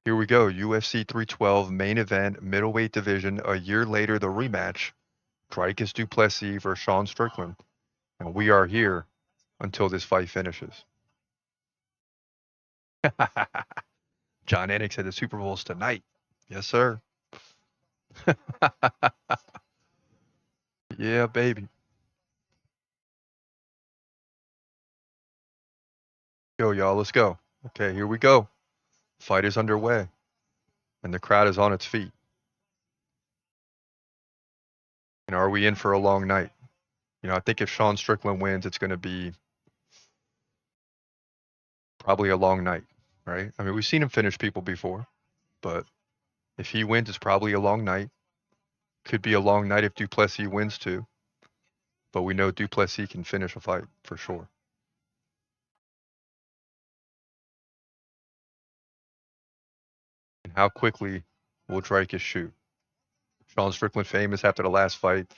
Here we go. UFC 312 main event, middleweight division. A year later, the rematch. Dricus Du Plessis versus Sean Strickland. And we are here until this fight finishes. John Anik said the Super Bowl's tonight. Yes, sir. Yeah, baby. Go, y'all. Let's go. Okay, here we go. Fight is underway, and the crowd is on its feet. And are we in for a long night? I think if Sean Strickland wins, it's going to be probably a long night, right? I mean, we've seen him finish people before, but if he wins, it's probably a long night. Could be a long night if Du Plessis wins too, but we know Du Plessis can finish a fight for sure. And how quickly will Dricus shoot? Sean Strickland famous after the last fight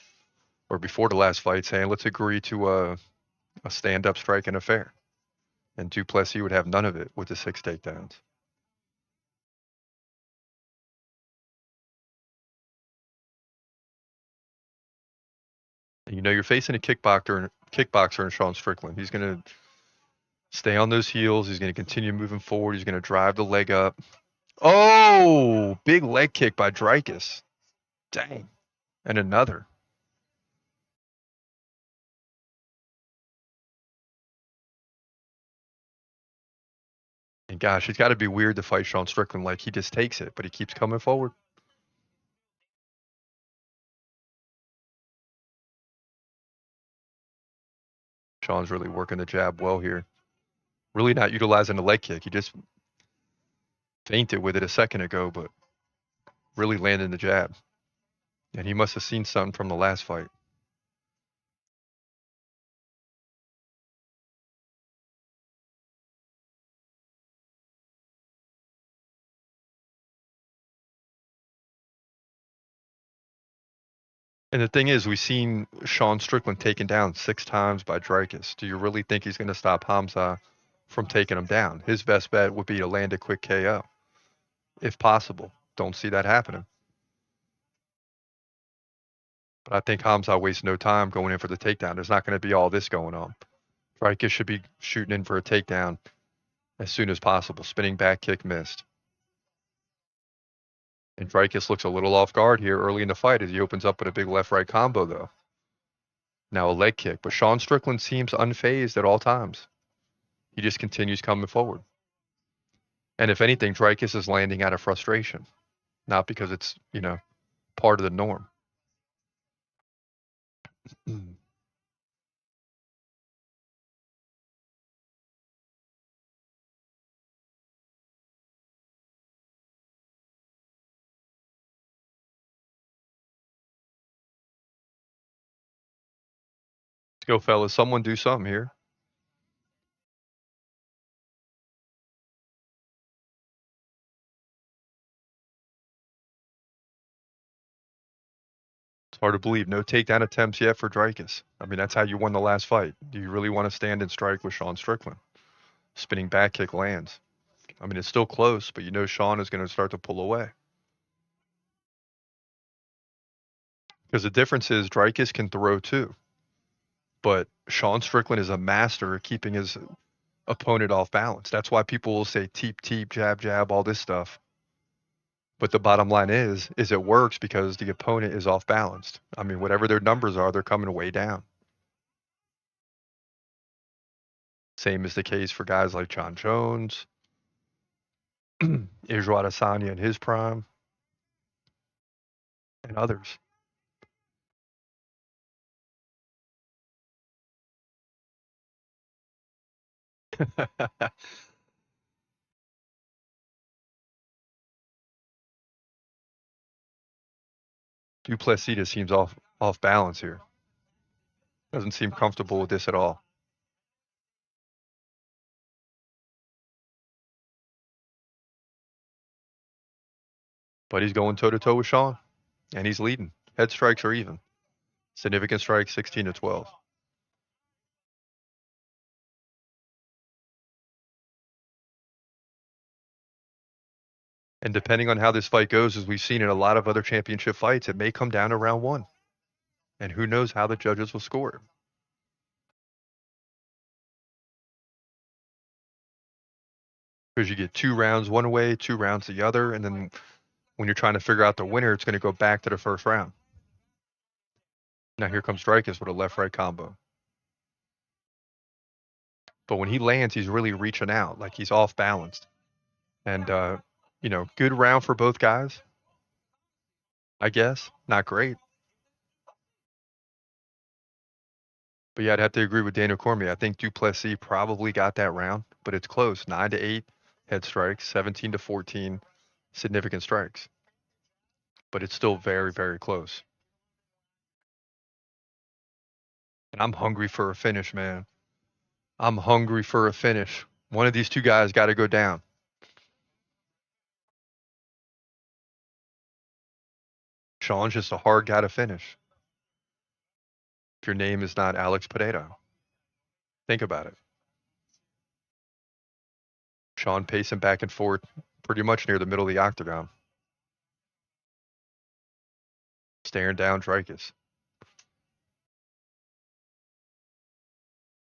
or before the last fight saying, let's agree to a stand-up strike and a fair. And Du Plessis would have none of it with the 6 takedowns. And you're facing a kickboxer in Sean Strickland. He's going to stay on those heels. He's going to continue moving forward. He's going to drive the leg up. Oh, big leg kick by Dricus. Dang. And another. And gosh, it's got to be weird to fight Sean Strickland. Like he just takes it, but he keeps coming forward. Sean's really working the jab well here. Really not utilizing the leg kick. He just feinted with it a second ago, but really landing the jab. And he must have seen something from the last fight. And the thing is, we've seen Sean Strickland taken down 6 times by Dricus. Do you really think he's going to stop Hamza from taking him down? His best bet would be to land a quick KO, if possible. Don't see that happening. But I think Hamza wastes no time going in for the takedown. There's not going to be all this going on. Dricus should be shooting in for a takedown as soon as possible. Spinning back kick missed. And Dricus looks a little off guard here early in the fight as he opens up with a big left-right combo, though. Now a leg kick. But Sean Strickland seems unfazed at all times. He just continues coming forward. And if anything, Dricus is landing out of frustration, not because it's, part of the norm. Let's go, fellas. Someone do something here. It's hard to believe. No takedown attempts yet for Dricus. I mean, that's how you won the last fight. Do you really want to stand and strike with Sean Strickland? Spinning back kick lands. I mean, it's still close, but Sean is going to start to pull away. Because the difference is Dricus can throw too. But Sean Strickland is a master at keeping his opponent off balance. That's why people will say teep, teep, jab, jab, all this stuff. But the bottom line is it works because the opponent is off balanced. I mean, whatever their numbers are, they're coming way down. Same is the case for guys like John Jones, Israel Adesanya in his prime, and others. Du Plessis seems off balance here. Doesn't seem comfortable with this at all. But he's going toe to toe with Sean, and he's leading. Head strikes are even. Significant strikes 16-12. And depending on how this fight goes, as we've seen in a lot of other championship fights, it may come down to round 1. And who knows how the judges will score. Because you get 2 rounds one way, 2 rounds the other, and then when you're trying to figure out the winner, it's going to go back to the first round. Now here comes Dricus with a left-right combo. But when he lands, he's really reaching out, like he's off balanced. And, good round for both guys, I guess. Not great. But yeah, I'd have to agree with Daniel Cormier. I think Du Plessis probably got that round, but it's close. 9-8 head strikes, 17-14 significant strikes. But it's still very, very close. And I'm hungry for a finish, man. I'm hungry for a finish. One of these two guys got to go down. Sean's just a hard guy to finish. If your name is not Alex Pereira, think about it. Sean pacing back and forth pretty much near the middle of the octagon. Staring down Dricus.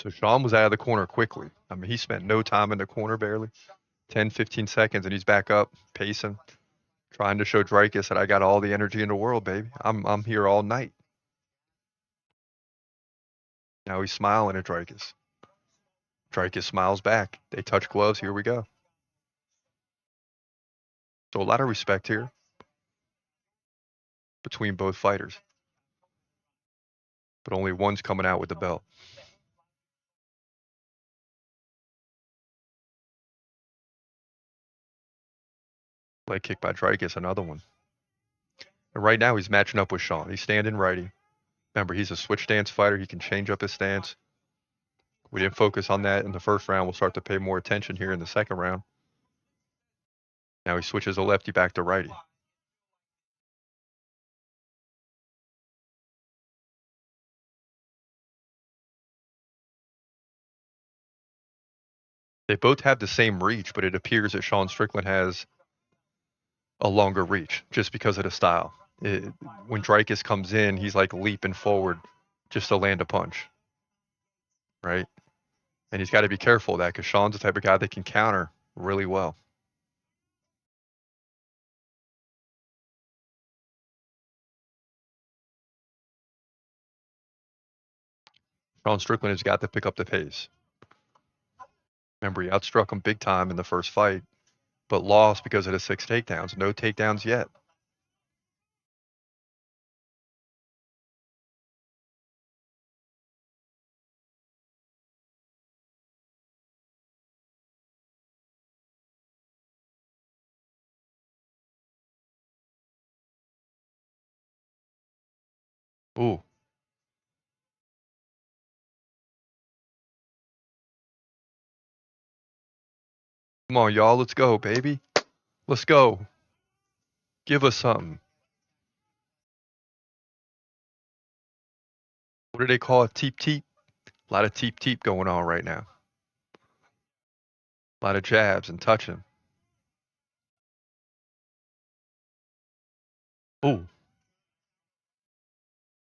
So Sean was out of the corner quickly. I mean, he spent no time in the corner, barely. 10, 15 seconds, and he's back up, pacing, trying to show Dricus that I got all the energy in the world, baby. I'm here all night. Now he's smiling at Dricus. Dricus smiles back. They touch gloves. Here we go. So a lot of respect here between both fighters. But only one's coming out with the belt. Leg kick by Dricus, another one. And right now he's matching up with Sean. He's standing righty. Remember, he's a switch stance fighter. He can change up his stance. We didn't focus on that in the first round. We'll start to pay more attention here in the second round. Now he switches a lefty back to righty. They both have the same reach, but it appears that Sean Strickland has a longer reach just because of the style. When Dricus comes in, he's like leaping forward just to land a punch, right? And he's got to be careful of that because Sean's the type of guy that can counter really well. Sean Strickland has got to pick up the pace. Remember, he outstruck him big time in the first fight, but lost because of the 6 takedowns. No takedowns yet. Ooh. Come on, y'all. Let's go, baby. Let's go. Give us something. What do they call it? Teep teep? A lot of teep teep going on right now. A lot of jabs and touching. Ooh.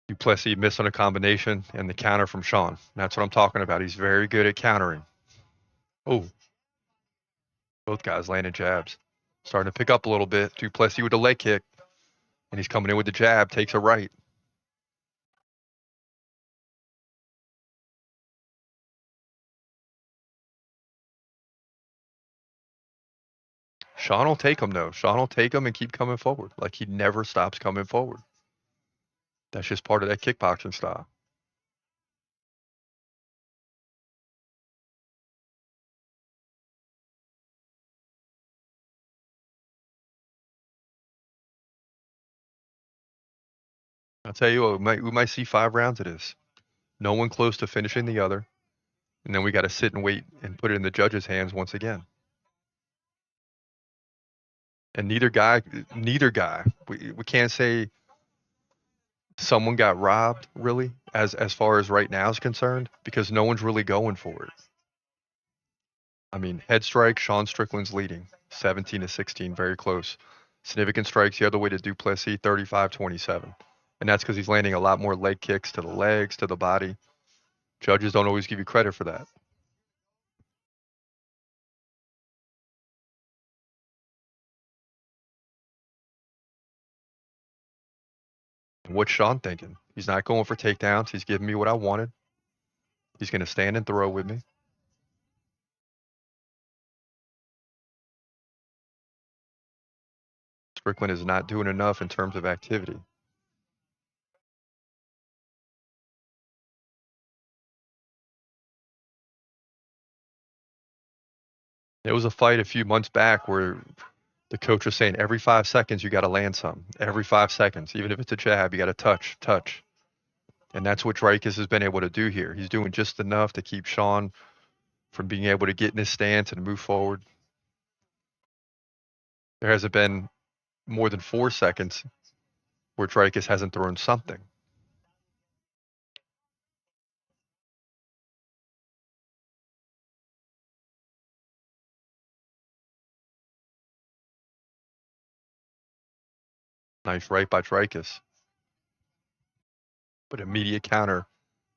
Du Plessis missed on a combination and the counter from Sean. That's what I'm talking about. He's very good at countering. Oh. Both guys landing jabs. Starting to pick up a little bit. Du Plessis with the leg kick. And he's coming in with the jab. Takes a right. Sean will take him, though. Sean will take him and keep coming forward. Like he never stops coming forward. That's just part of that kickboxing style. I'll tell you what, we might see 5 rounds of this. No one close to finishing the other. And then we got to sit and wait and put it in the judges' hands once again. And neither guy, we can't say someone got robbed really as far as right now is concerned because no one's really going for it. I mean, head strike, Sean Strickland's leading. 17-16, very close. Significant strikes the other way to Du Plessis, 35-27. And that's because he's landing a lot more leg kicks to the legs, to the body. Judges don't always give you credit for that. And what's Sean thinking? He's not going for takedowns. He's giving me what I wanted. He's going to stand and throw with me. Strickland is not doing enough in terms of activity. There was a fight a few months back where the coach was saying every 5 seconds you got to land something. Every 5 seconds, even if it's a jab, you got to touch. And that's what Dricus has been able to do here. He's doing just enough to keep Sean from being able to get in his stance and move forward. There hasn't been more than 4 seconds where Dricus hasn't thrown something. Nice right by Dricus. But immediate counter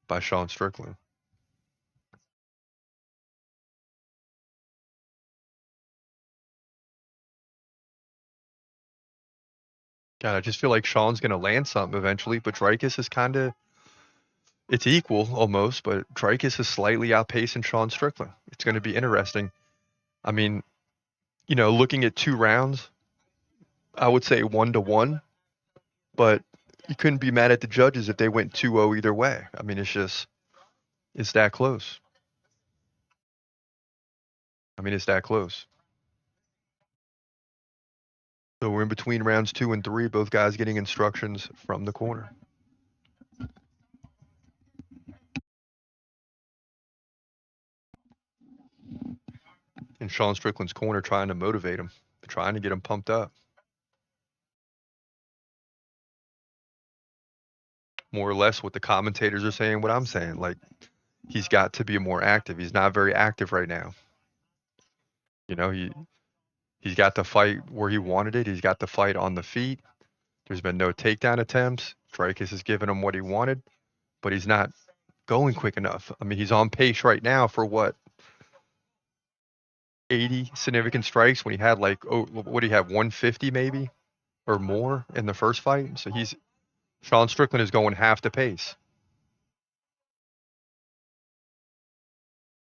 by Sean Strickland. God, I just feel like Sean's going to land something eventually, but Dricus is kind of, it's equal almost, but Dricus is slightly outpacing Sean Strickland. It's going to be interesting. I mean, looking at 2 rounds, I would say 1-1, but you couldn't be mad at the judges if they went 2-0 either way. I mean, it's that close. It's that close. So we're in between rounds 2 and 3, both guys getting instructions from the corner. And Sean Strickland's corner trying to motivate him, trying to get him pumped up. More or less what the commentators are saying, what I'm saying. Like, he's got to be more active. He's not very active right now. He's got the fight where he wanted it. He's got the fight on the feet. There's been no takedown attempts. Dricus has given him what he wanted, but he's not going quick enough. He's on pace right now for what? 80 significant strikes when he had what do you have, 150 maybe or more in the first fight? So Sean Strickland is going half the pace.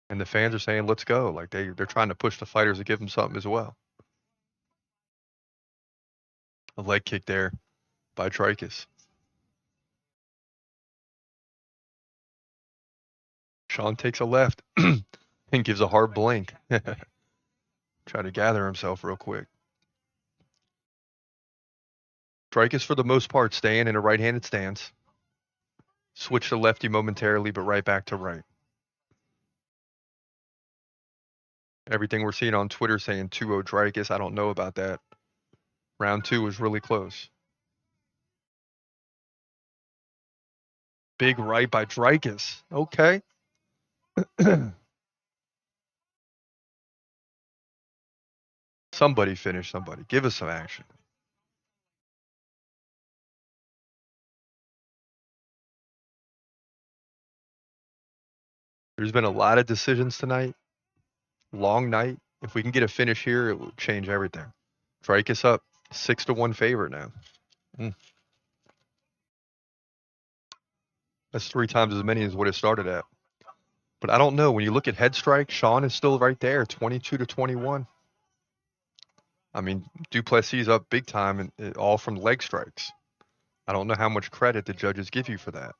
And the fans are saying, let's go. Like they're trying to push the fighters to give them something as well. A leg kick there by Dricus. Sean takes a left and gives a hard blink. Try to gather himself real quick. Dricus, for the most part, staying in a right-handed stance. Switch to lefty momentarily, but right back to right. Everything we're seeing on Twitter saying 2-0 Dricus, I don't know about that. Round 2 was really close. Big right by Dricus. Okay. Somebody finish somebody. Give us some action. There's been a lot of decisions tonight. Long night. If we can get a finish here, it will change everything. Dricus up 6-1 favorite now. That's 3 times as many as what it started at. But I don't know. When you look at head strike, Sean is still right there, 22-21. Du Plessis up big time, and all from leg strikes. I don't know how much credit the judges give you for that.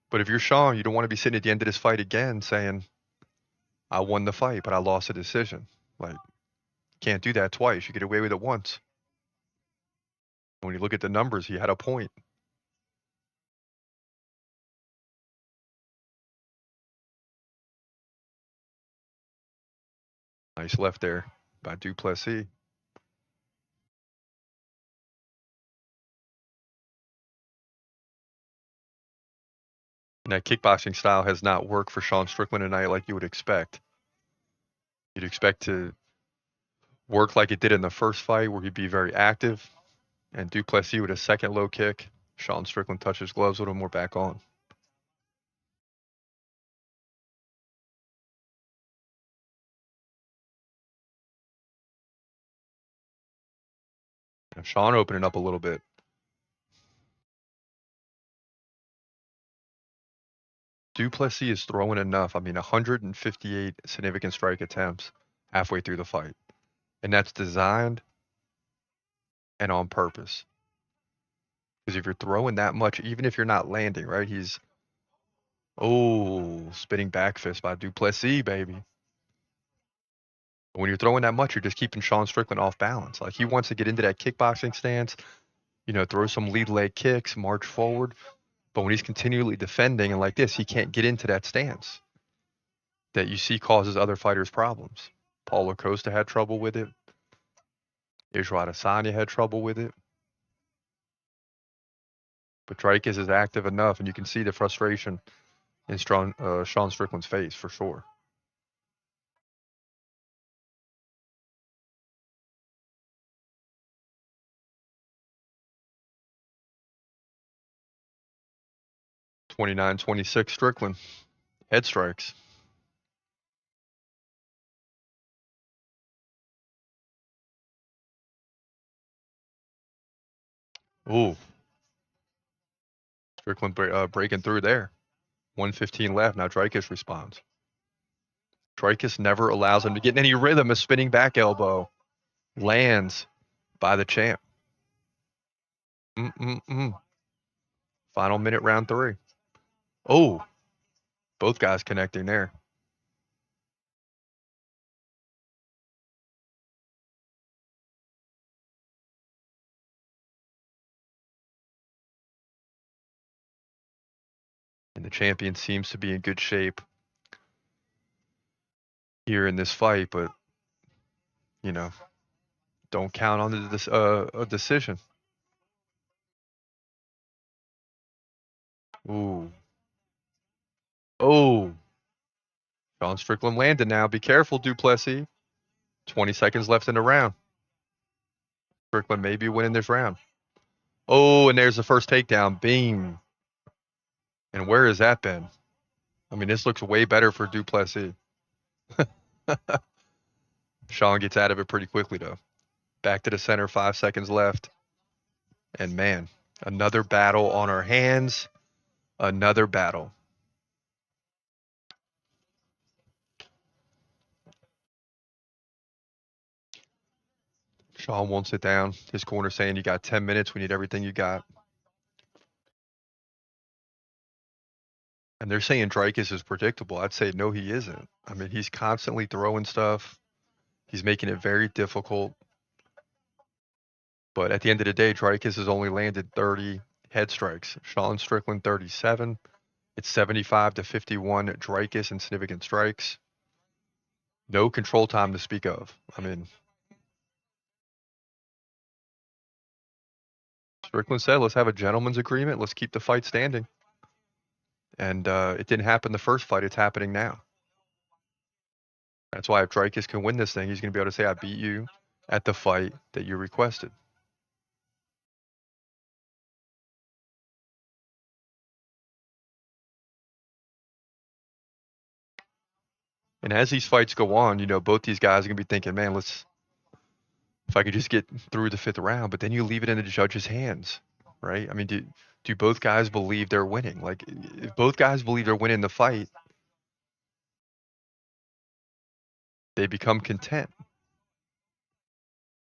But if you're Sean, you don't want to be sitting at the end of this fight again saying, I won the fight, but I lost a decision. Like, can't do that twice. You get away with it once. When you look at the numbers, he had a point. Nice left there by Du Plessis. And that kickboxing style has not worked for Sean Strickland tonight like you would expect. You'd expect to work like it did in the first fight where he'd be very active. And Du Plessis with a second low kick. Sean Strickland touches gloves with him. We're back on. And Sean opening up a little bit. Du Plessis is throwing enough. I mean, 158 significant strike attempts halfway through the fight. And that's designed and on purpose. Because if you're throwing that much, even if you're not landing, right? He's, spinning back fist by Du Plessis, baby. When you're throwing that much, you're just keeping Sean Strickland off balance. Like he wants to get into that kickboxing stance, throw some lead leg kicks, march forward. But when he's continually defending and like this, he can't get into that stance that you see causes other fighters problems. Paulo Costa had trouble with it. Israel Adesanya had trouble with it. But Dricus is active enough, and you can see the frustration in Sean Strickland's face for sure. (29-26) Strickland. Head strikes. Ooh. Strickland breaking through there. 1:15 left. Now Dricus responds. Dricus never allows him to get in any rhythm. A spinning back elbow lands by the champ. Final minute, round 3. Oh, both guys connecting there. And the champion seems to be in good shape here in this fight, but don't count on a decision. Ooh. Oh. Sean Strickland landed now. Be careful, Du Plessis. 20 seconds left in the round. Strickland may be winning this round. Oh, and there's the first takedown. Bing. And where has that been? I mean, this looks way better for Du Plessis. Sean gets out of it pretty quickly, though. Back to the center, 5 seconds left. And man, another battle on our hands. Another battle. Sean won't sit down. His corner saying, you got 10 minutes. We need everything you got. And they're saying Dricus is predictable. I'd say no, he isn't. I mean, he's constantly throwing stuff. He's making it very difficult. But at the end of the day, Dricus has only landed 30 head strikes. Sean Strickland 37. It's 75-51 Dricus in significant strikes. No control time to speak of. I mean, Strickland said, let's have a gentleman's agreement. Let's keep the fight standing. And it didn't happen the first fight. It's happening now. That's why if Dricus can win this thing, he's going to be able to say, I beat you at the fight that you requested. And as these fights go on, both these guys are going to be thinking, man, if I could just get through the 5th round, but then you leave it in the judge's hands, right? I mean, do both guys believe they're winning? Like, if both guys believe they're winning the fight, they become content.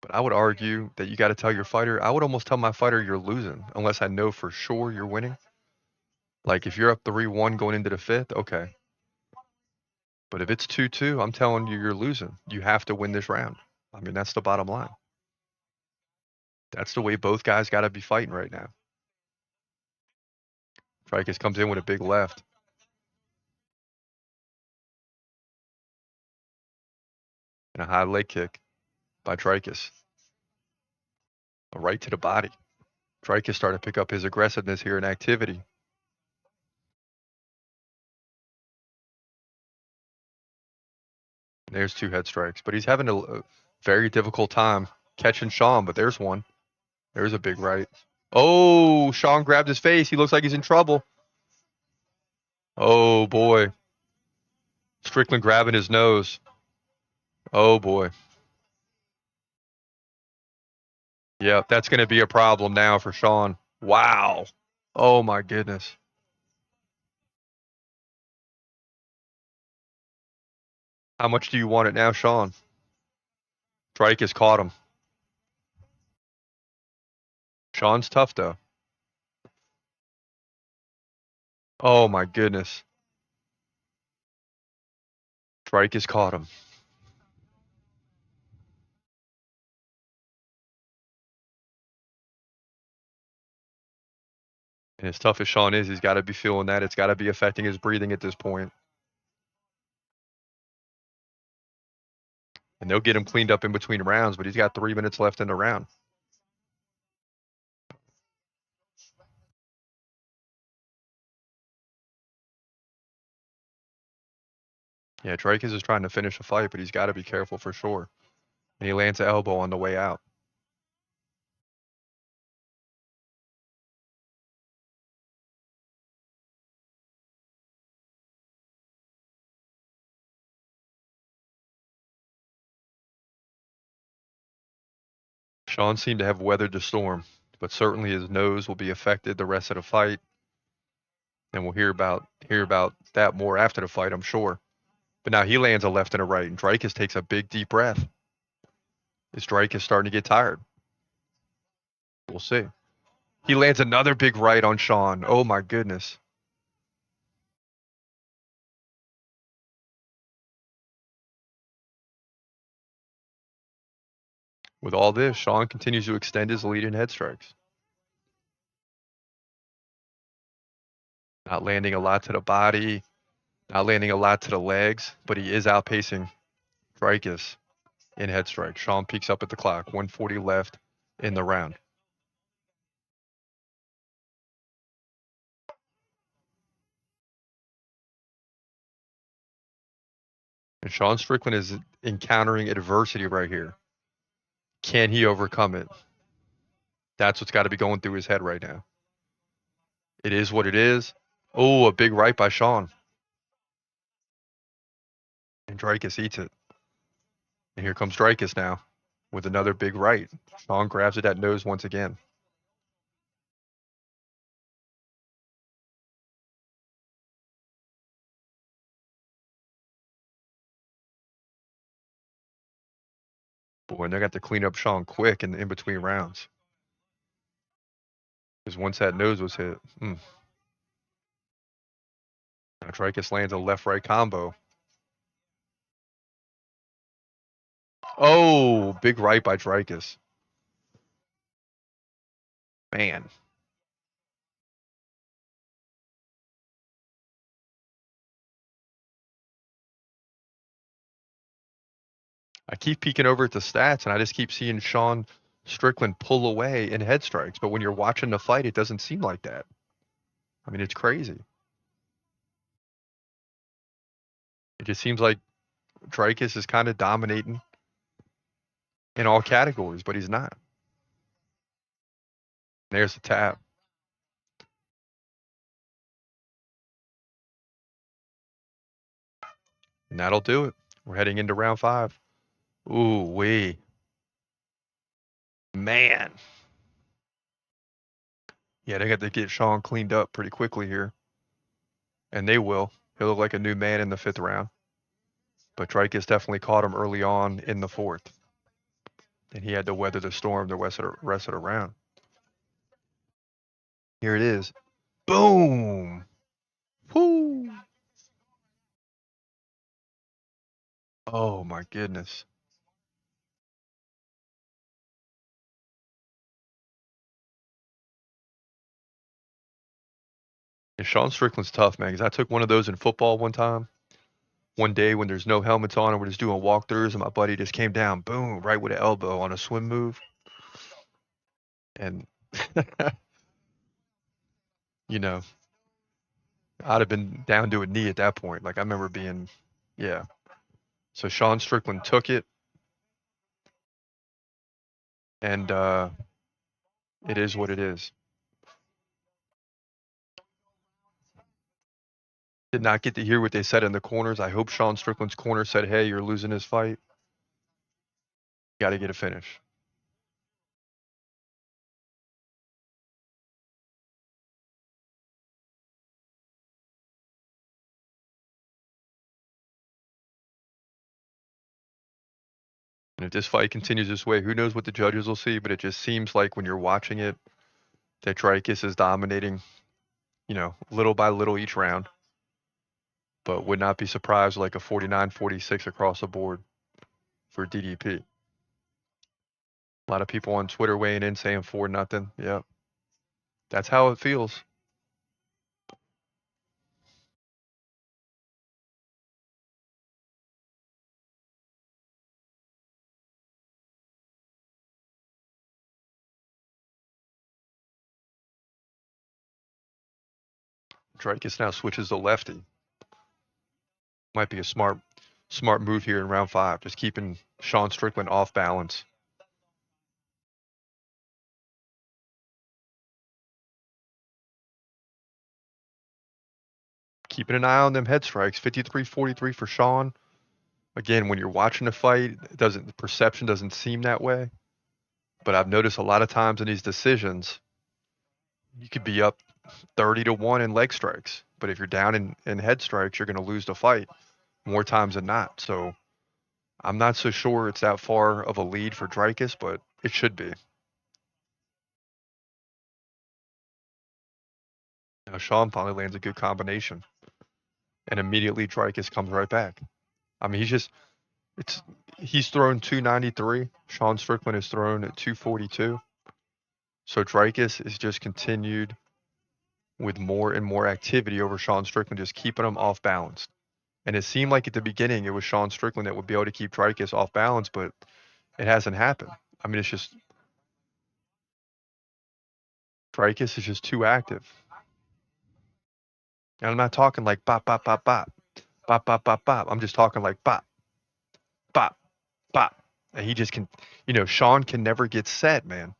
But I would argue that you got to tell your fighter, I would almost tell my fighter you're losing, unless I know for sure you're winning. Like, if you're up 3-1 going into the 5th, okay. But if it's 2-2, I'm telling you, you're losing. You have to win this round. I mean, that's the bottom line. That's the way both guys got to be fighting right now. Dricus comes in with a big left. And a high leg kick by Dricus. A right to the body. Dricus started to pick up his aggressiveness here and activity. There's 2 head strikes, but he's having a very difficult time catching Sean, but there's one. There's a big right. Oh, Sean grabbed his face. He looks like he's in trouble. Oh, boy. Strickland grabbing his nose. Oh, boy. Yep, that's going to be a problem now for Sean. Wow. Oh, my goodness. How much do you want it now, Sean? Dricus caught him. Sean's tough, though. Oh, my goodness. Dricus caught him. And as tough as Sean is, he's got to be feeling that. It's got to be affecting his breathing at this point. And they'll get him cleaned up in between rounds, but he's got 3 minutes left in the round. Yeah, Dricus is trying to finish a fight, but he's got to be careful for sure. And he lands an elbow on the way out. Sean seemed to have weathered the storm, but certainly his nose will be affected the rest of the fight. And we'll hear about that more after the fight, I'm sure. But now he lands a left and a right, and Dricus takes a big deep breath. Is Dricus starting to get tired? We'll see. He lands another big right on Sean. Oh my goodness. With all this, Sean continues to extend his lead in head strikes. Not landing a lot to the body, not landing a lot to the legs, but he is outpacing Dricus in head strikes. Sean peeks up at the clock, 140 left in the round. And Sean Strickland is encountering adversity right here. Can he overcome it? That's what's got to be going through his head right now. It is what it is. Oh, a big right by Sean. And Dricus eats it. And here comes Dricus now with another big right. Sean grabs it at nose once again. Boy, and they got to clean up Sean quick in between rounds. Because once that nose was hit, now Dricus lands a left-right combo. Oh, big right by Dricus. Man. I keep peeking over at the stats, and I just keep seeing Sean Strickland pull away in head strikes. But when you're watching the fight, it doesn't seem like that. I mean, it's crazy. It just seems like Dricus is kind of dominating in all categories, but he's not. There's the tap. And that'll do it. We're heading into round 5. Ooh, wee. Man. Yeah, they got to get Sean cleaned up pretty quickly here. And they will. He'll look like a new man in the 5th round. But Dricus definitely caught him early on in the 4th. And he had to weather the storm the rest of the round. Here it is. Boom. Whoo. Oh my goodness. And Sean Strickland's tough, man, because I took one of those in football one day when there's no helmets on and we're just doing walkthroughs, and my buddy just came down, boom, right with an elbow on a swim move. And, you know, I'd have been down to a knee at that point. Like, I remember being, yeah. So Sean Strickland took it, and it is what it is. Did not get to hear what they said in the corners. I hope Sean Strickland's corner said, "Hey, you're losing this fight. Got to get a finish." And if this fight continues this way, who knows what the judges will see? But it just seems like when you're watching it, that Dricus is dominating, little by little each round. But would not be surprised like a 49-46 across the board for DDP. A lot of people on Twitter weighing in saying 4-0. Yeah, that's how it feels. Dricus now switches to lefty. Might be a smart move here in round 5, just keeping Sean Strickland off balance. Keeping an eye on them head strikes. 53-43 for Sean. Again, when you're watching a fight, the perception doesn't seem that way. But I've noticed a lot of times in these decisions, you could be up 30-1 in leg strikes. But if you're down in head strikes, you're going to lose the fight more times than not. So I'm not so sure it's that far of a lead for Dricus, but it should be. Now Sean finally lands a good combination. And immediately Dricus comes right back. I mean, he's thrown 293. Sean Strickland has thrown at 242. So Dricus is just continued with more and more activity over Sean Strickland, just keeping him off balance. And it seemed like at the beginning it was Sean Strickland that would be able to keep Dricus off balance, but it hasn't happened. I mean, it's just Dricus is just too active. And I'm not talking like bop, bop, bop, bop, bop, bop, bop, bop. I'm just talking like bop, bop, bop. And he just can, Sean can never get set, man.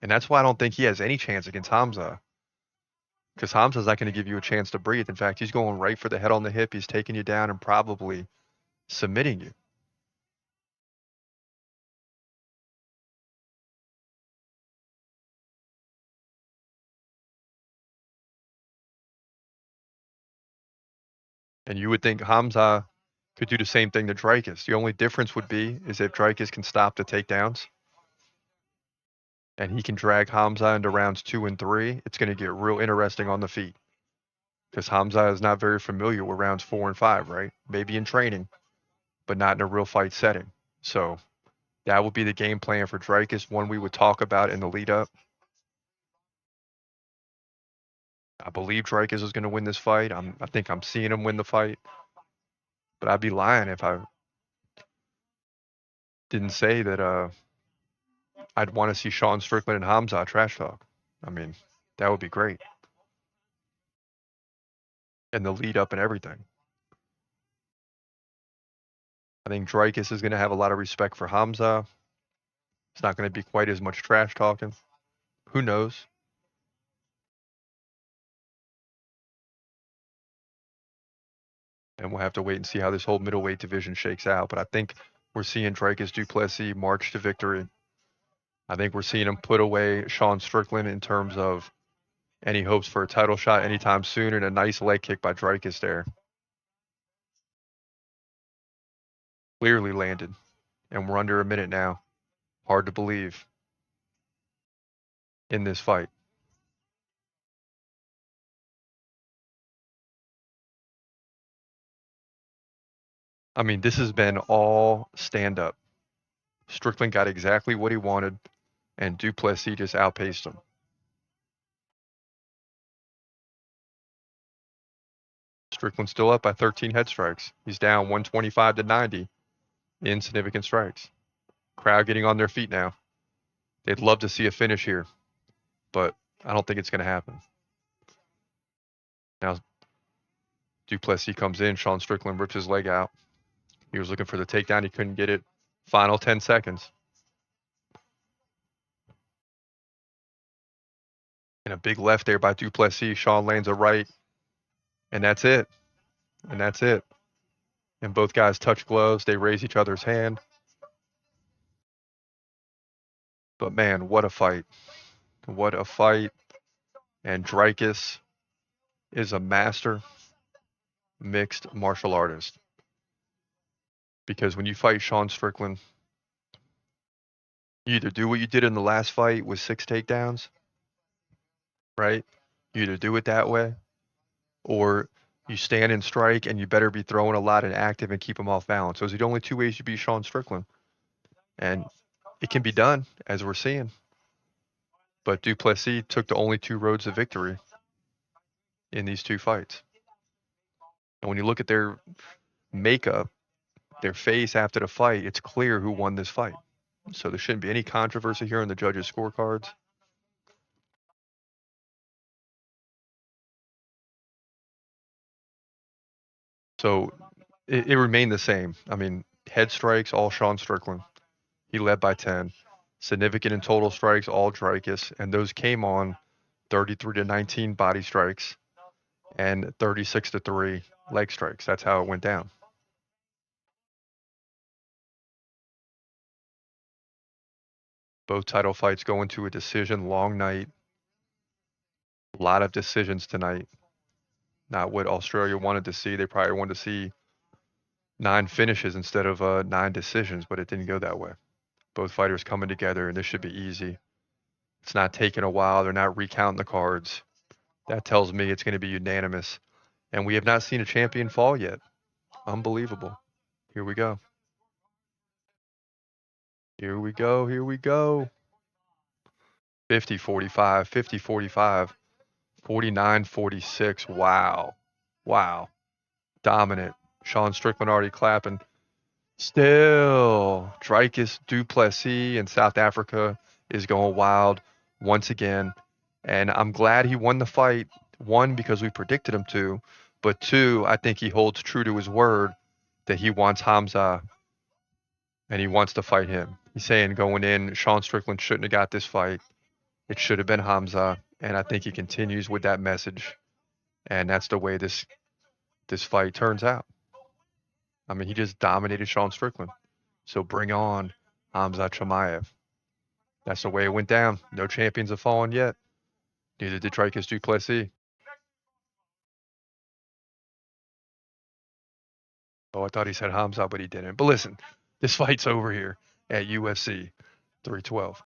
And that's why I don't think he has any chance against Hamza. Because Hamza's not going to give you a chance to breathe. In fact, he's going right for the head on the hip. He's taking you down and probably submitting you. And you would think Hamza could do the same thing to Dricus. The only difference would be is if Dricus can stop the takedowns and he can drag Hamza into rounds 2 and 3, it's going to get real interesting on the feet. Because Hamza is not very familiar with rounds 4 and 5, right? Maybe in training, but not in a real fight setting. So that would be the game plan for Dricus, one we would talk about in the lead up. I believe Dricus is going to win this fight. I think I'm seeing him win the fight. But I'd be lying if I didn't say that I'd want to see Sean Strickland and Hamza trash talk. I mean, that would be great. And the lead up and everything. I think Dricus is going to have a lot of respect for Hamza. It's not going to be quite as much trash talking. Who knows? And we'll have to wait and see how this whole middleweight division shakes out. But I think we're seeing Dricus Du Plessis march to victory. I think we're seeing him put away Sean Strickland in terms of any hopes for a title shot anytime soon, and a nice leg kick by Dricus there. Clearly landed. And we're under a minute now. Hard to believe in this fight. I mean, this has been all stand up. Strickland got exactly what he wanted, and Du Plessis just outpaced him. Strickland's still up by 13 head strikes. He's down 125-90 in significant strikes. Crowd getting on their feet now. They'd love to see a finish here, but I don't think it's going to happen. Now, Du Plessis comes in. Sean Strickland rips his leg out. He was looking for the takedown. He couldn't get it. Final 10 seconds. And a big left there by Du Plessis. Sean lands a right. And that's it. And that's it. And both guys touch gloves. They raise each other's hand. But man, what a fight. What a fight. And Dricus is a master mixed martial artist. Because when you fight Sean Strickland, you either do what you did in the last fight with 6 takedowns, right? You either do it that way, or you stand and strike, and you better be throwing a lot and active and keep him off balance. Those are the only 2 ways you beat Sean Strickland. And it can be done, as we're seeing. But Du Plessis took the only 2 roads to victory in these 2 fights. And when you look at their makeup, their face after the fight, it's clear who won this fight. So there shouldn't be any controversy here in the judges' scorecards. So it remained the same. I mean, head strikes, all Sean Strickland. He led by 10. Significant in total strikes, all Dricus. And those came on 33-19 body strikes and 36-3 leg strikes. That's how it went down. Both title fights go into a decision, long night. A lot of decisions tonight. Not what Australia wanted to see. They probably wanted to see 9 finishes instead of 9 decisions, but it didn't go that way. Both fighters coming together, and this should be easy. It's not taking a while. They're not recounting the cards. That tells me it's going to be unanimous. And we have not seen a champion fall yet. Unbelievable. Here we go. Here we go. Here we go. 50-45, 50-45, 49-46. Wow. Wow. Dominant. Sean Strickland already clapping. Still, Dricus Du Plessis in South Africa is going wild once again. And I'm glad he won the fight. 1, because we predicted him to. But 2, I think he holds true to his word that he wants Hamza and he wants to fight him. He's saying going in, Sean Strickland shouldn't have got this fight. It should have been Hamza. And I think he continues with that message. And that's the way this fight turns out. I mean, he just dominated Sean Strickland. So bring on Hamza Chimaev. That's the way it went down. No champions have fallen yet. Neither did Dricus Du Plessis. Oh, I thought he said Hamza, but he didn't. But listen, this fight's over here at UFC 312.